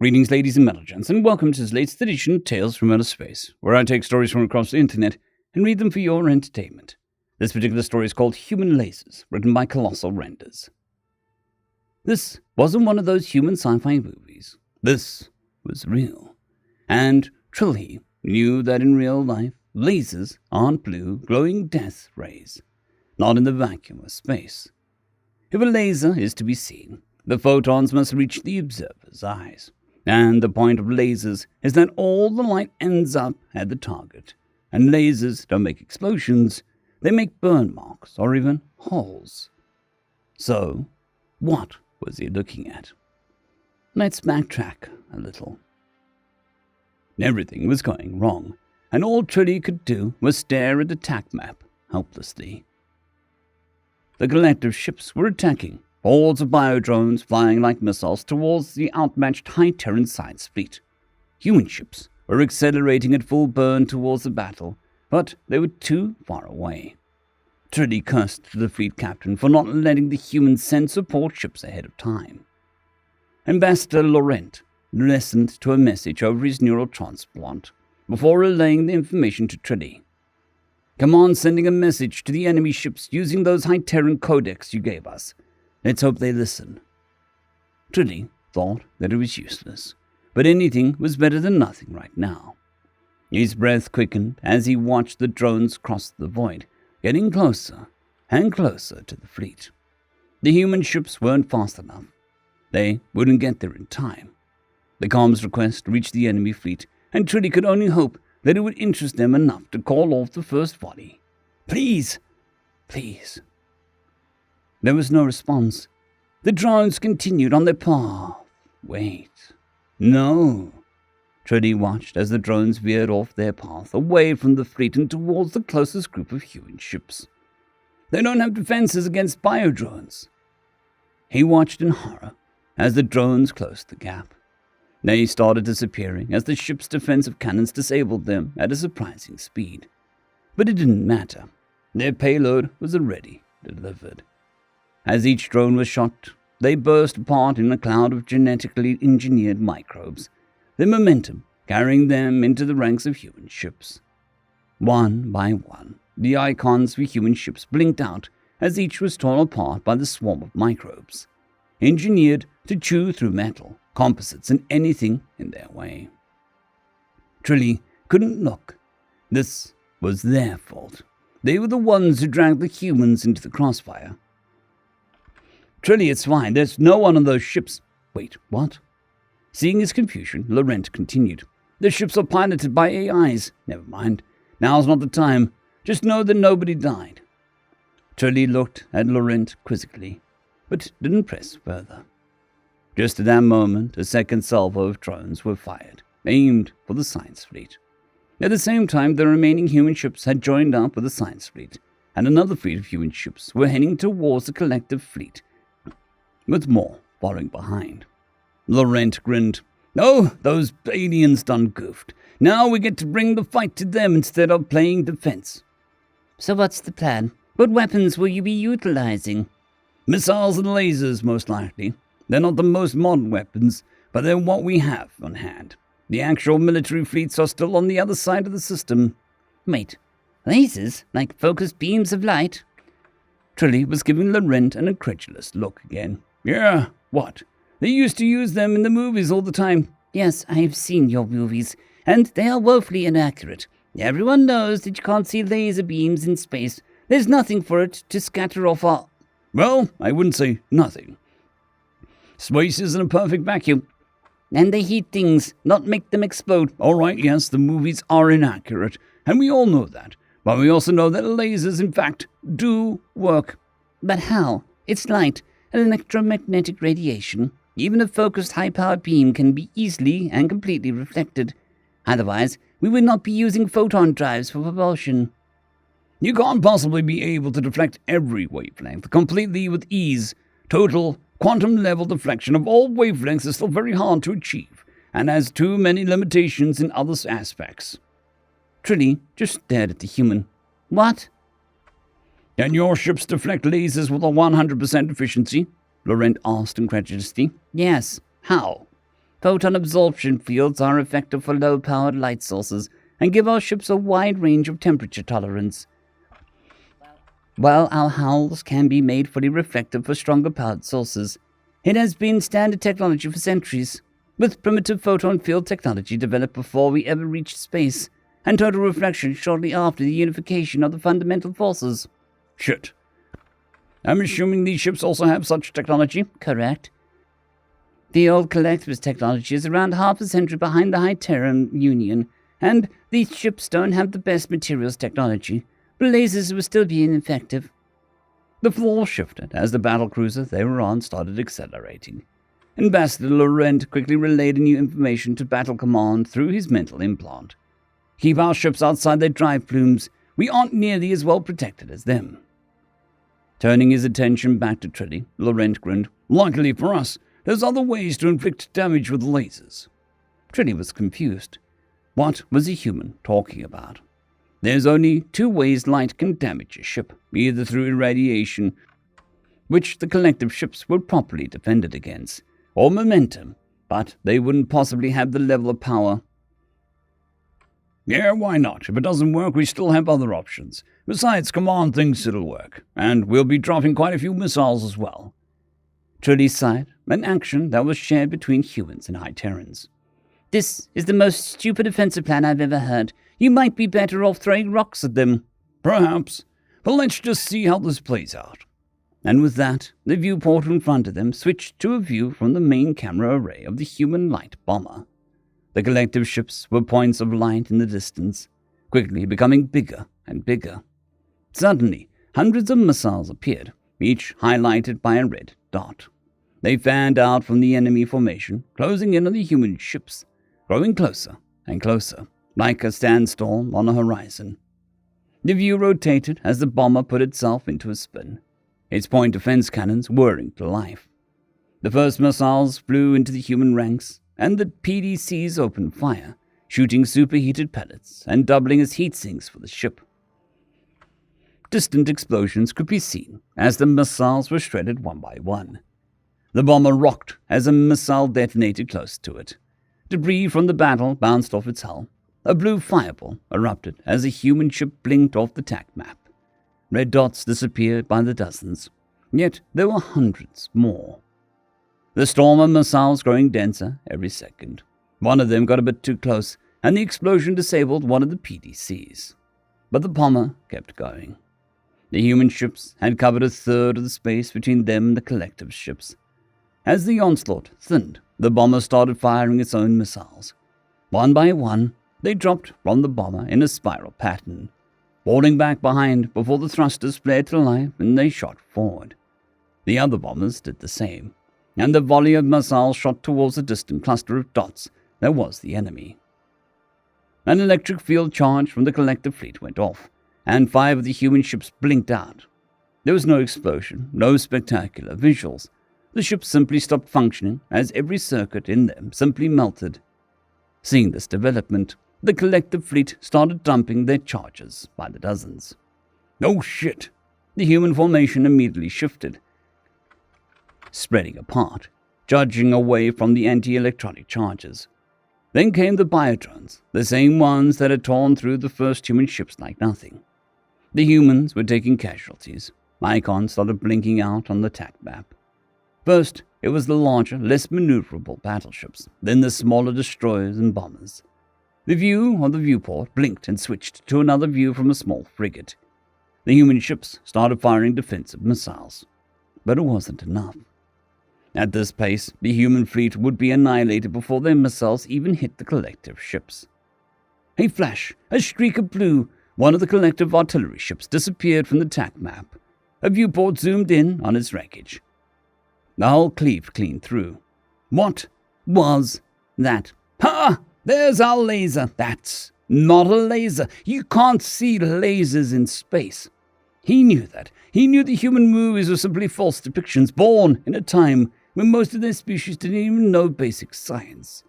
Greetings, ladies and metal gents, and welcome to this latest edition of Tales from Outer Space, where I take stories from across the internet and read them for your entertainment. This particular story is called Human Lasers, written by Colossal Renders. This wasn't one of those human sci-fi movies. This was real. And Trilly knew that in real life, lasers aren't blue, glowing death rays, not in the vacuum of space. If a laser is to be seen, the photons must reach the observer's eyes. And the point of lasers is that all the light ends up at the target. And lasers don't make explosions, they make burn marks or even holes. So, what was he looking at? Let's backtrack a little. Everything was going wrong, and all Trilly could do was stare at the attack map helplessly. The collective ships were attacking, hordes of biodrones flying like missiles towards the outmatched high-Terran science fleet. Human ships were accelerating at full burn towards the battle, but they were too far away. Trilly cursed to the fleet captain for not letting the humans send support ships ahead of time. Ambassador Laurent listened to a message over his neural transplant before relaying the information to Trilly. Command sending a message to the enemy ships using those high-Terran codecs you gave us. Let's hope they listen. Trilly thought that it was useless, but anything was better than nothing right now. His breath quickened as he watched the drones cross the void, getting closer and closer to the fleet. The human ships weren't fast enough. They wouldn't get there in time. The comms request reached the enemy fleet, and Trilly could only hope that it would interest them enough to call off the first volley. Please! Please! There was no response. The drones continued on their path. Wait. No. Trilly watched as the drones veered off their path, away from the fleet and towards the closest group of human ships. They don't have defenses against biodrones. He watched in horror as the drones closed the gap. They started disappearing as the ship's defensive cannons disabled them at a surprising speed. But it didn't matter. Their payload was already delivered. As each drone was shot, they burst apart in a cloud of genetically engineered microbes, their momentum carrying them into the ranks of human ships. One by one, the icons for human ships blinked out as each was torn apart by the swarm of microbes, engineered to chew through metal, composites, and anything in their way. Trilly couldn't look. This was their fault. They were the ones who dragged the humans into the crossfire. Trilly, it's fine. There's no one on those ships. Wait, what? Seeing his confusion, Laurent continued. The ships are piloted by AIs. Never mind. Now's not the time. Just know that nobody died. Trilly looked at Laurent quizzically, but didn't press further. Just at that moment, a second salvo of drones were fired, aimed for the science fleet. At the same time, the remaining human ships had joined up with the science fleet, and another fleet of human ships were heading towards the collective fleet, with more following behind. Laurent grinned. Oh, those aliens done goofed. Now we get to bring the fight to them instead of playing defense. So what's the plan? What weapons will you be utilizing? Missiles and lasers, most likely. They're not the most modern weapons, but they're what we have on hand. The actual military fleets are still on the other side of the system. Wait, lasers? Like focused beams of light? Trilly was giving Laurent an incredulous look again. Yeah, what? They used to use them in the movies all the time. Yes, I've seen your movies, and they are woefully inaccurate. Everyone knows that you can't see laser beams in space. There's nothing for it to scatter off our... Well, I wouldn't say nothing. Space isn't a perfect vacuum. And they heat things, not make them explode. All right, yes, the movies are inaccurate, and we all know that. But we also know that lasers, in fact, do work. But how? It's light, electromagnetic radiation. Even a focused high-powered beam can be easily and completely reflected. Otherwise, we would not be using photon drives for propulsion. You can't possibly be able to deflect every wavelength completely with ease. Total quantum-level deflection of all wavelengths is still very hard to achieve, and has too many limitations in other aspects. Trilly just stared at the human. What? Can your ships deflect lasers with a 100% efficiency? Laurent asked incredulously. Yes. How? Photon absorption fields are effective for low-powered light sources and give our ships a wide range of temperature tolerance. While our hulls can be made fully reflective for stronger powered sources, it has been standard technology for centuries, with primitive photon field technology developed before we ever reached space, and total reflection shortly after the unification of the fundamental forces. Shit. I'm assuming these ships also have such technology? Correct. The old collectivist technology is around half a century behind the High Terran Union, and these ships don't have the best materials technology, but lasers were still being effective. The floor shifted as the battlecruiser they were on started accelerating. Ambassador Laurent quickly relayed new information to Battle Command through his mental implant. Keep our ships outside their drive plumes. We aren't nearly as well protected as them. Turning his attention back to Trilly, Laurent grinned. Luckily for us, there's other ways to inflict damage with lasers. Trilly was confused. What was a human talking about? There's only two ways light can damage a ship, either through irradiation, which the collective ships were properly defended against, or momentum, but they wouldn't possibly have the level of power. Yeah, why not? If it doesn't work, we still have other options. Besides, Command thinks it'll work, and we'll be dropping quite a few missiles as well. Trilly sighed, an action that was shared between humans and High Terrans. This is the most stupid offensive plan I've ever heard. You might be better off throwing rocks at them. Perhaps, but let's just see how this plays out. And with that, the viewport in front of them switched to a view from the main camera array of the human light bomber. The collective ships were points of light in the distance, quickly becoming bigger and bigger. Suddenly, hundreds of missiles appeared, each highlighted by a red dot. They fanned out from the enemy formation, closing in on the human ships, growing closer and closer, like a sandstorm on a horizon. The view rotated as the bomber put itself into a spin, its point defense cannons whirring to life. The first missiles flew into the human ranks, and the PDCs opened fire, shooting superheated pellets and doubling as heat sinks for the ship. Distant explosions could be seen as the missiles were shredded one by one. The bomber rocked as a missile detonated close to it. Debris from the battle bounced off its hull. A blue fireball erupted as a human ship blinked off the TAC map. Red dots disappeared by the dozens, yet there were hundreds more. The storm of missiles growing denser every second. One of them got a bit too close, and the explosion disabled one of the PDCs. But the bomber kept going. The human ships had covered a third of the space between them and the collective ships. As the onslaught thinned, the bomber started firing its own missiles. One by one, they dropped from the bomber in a spiral pattern, falling back behind before the thrusters flared to life and they shot forward. The other bombers did the same, and the volley of missiles shot towards the distant cluster of dots that was the enemy. An electric field charge from the collective fleet went off, and 5 of the human ships blinked out. There was no explosion, no spectacular visuals. The ships simply stopped functioning as every circuit in them simply melted. Seeing this development, the collective fleet started dumping their charges by the dozens. Oh shit! The human formation immediately shifted, spreading apart, judging away from the anti-electronic charges. Then came the biodrones, the same ones that had torn through the first human ships like nothing. The humans were taking casualties. Icons started blinking out on the TAC map. First, it was the larger, less maneuverable battleships, then the smaller destroyers and bombers. The view of the viewport blinked and switched to another view from a small frigate. The human ships started firing defensive missiles, but it wasn't enough. At this pace, the human fleet would be annihilated before their missiles even hit the collective ships. A flash, a streak of blue, one of the collective artillery ships disappeared from the TAC map. A viewport zoomed in on its wreckage. The hull cleaved clean through. What was that? Ha! There's our laser. That's not a laser. You can't see lasers in space. He knew that. He knew the human movies were simply false depictions, born in a time when most of their species didn't even know basic science.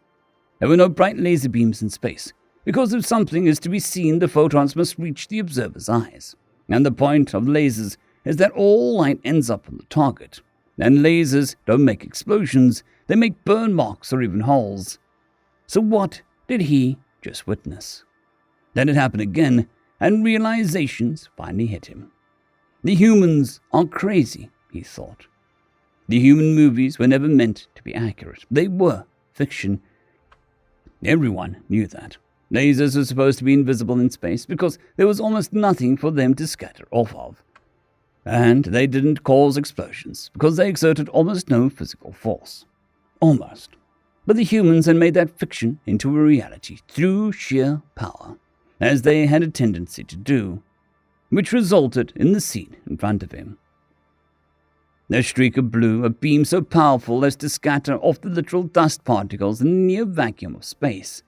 There were no bright laser beams in space. Because if something is to be seen, the photons must reach the observer's eyes. And the point of lasers is that all light ends up on the target. And lasers don't make explosions, They make burn marks or even holes. So what did he just witness? Then it happened again, and realizations finally hit him. The humans are crazy, he thought. The human movies were never meant to be accurate. They were fiction. Everyone knew that. Lasers were supposed to be invisible in space because there was almost nothing for them to scatter off of. And they didn't cause explosions because they exerted almost no physical force. Almost. But the humans had made that fiction into a reality through sheer power, as they had a tendency to do, which resulted in the scene in front of him. A streak of blue, a beam so powerful as to scatter off the literal dust particles in the near vacuum of space.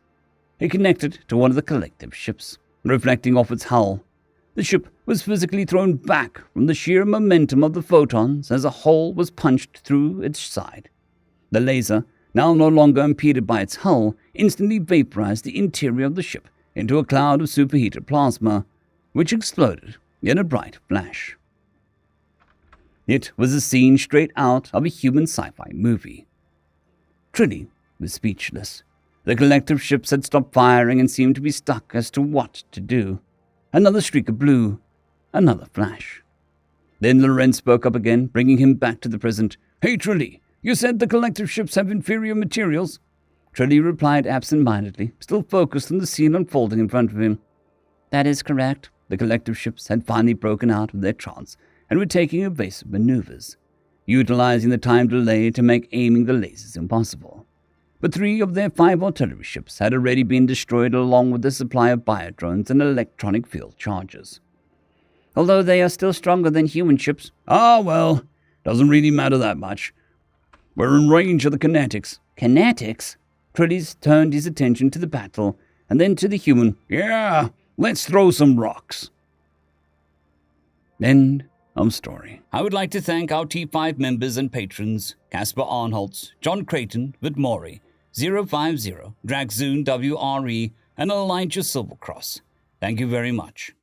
It connected to one of the collective ships, reflecting off its hull. The ship was physically thrown back from the sheer momentum of the photons as a hole was punched through its side. The laser, now no longer impeded by its hull, instantly vaporized the interior of the ship into a cloud of superheated plasma, which exploded in a bright flash. It was a scene straight out of a human sci-fi movie. Trilly was speechless. The collective ships had stopped firing and seemed to be stuck as to what to do. Another streak of blue, another flash. Then Lorenz spoke up again, bringing him back to the present. "Hey, Trilly, you said the collective ships have inferior materials?" Trilly replied absent-mindedly, still focused on the scene unfolding in front of him. "That is correct." The collective ships had finally broken out of their trance and were taking evasive maneuvers, utilizing the time delay to make aiming the lasers impossible. But 3 of their 5 artillery ships had already been destroyed along with the supply of biodrones and electronic field charges. "Although they are still stronger than human ships." "Ah, well, doesn't really matter that much. We're in range of the kinetics." "Kinetics?" Trillis turned his attention to the battle and then to the human. "Yeah, let's throw some rocks." End of story. I would like to thank our T5 members and patrons: Casper Arnholtz, John Creighton, Vidmori, 050, Dragzoon WRE, and Elijah Silvercross. Thank you very much.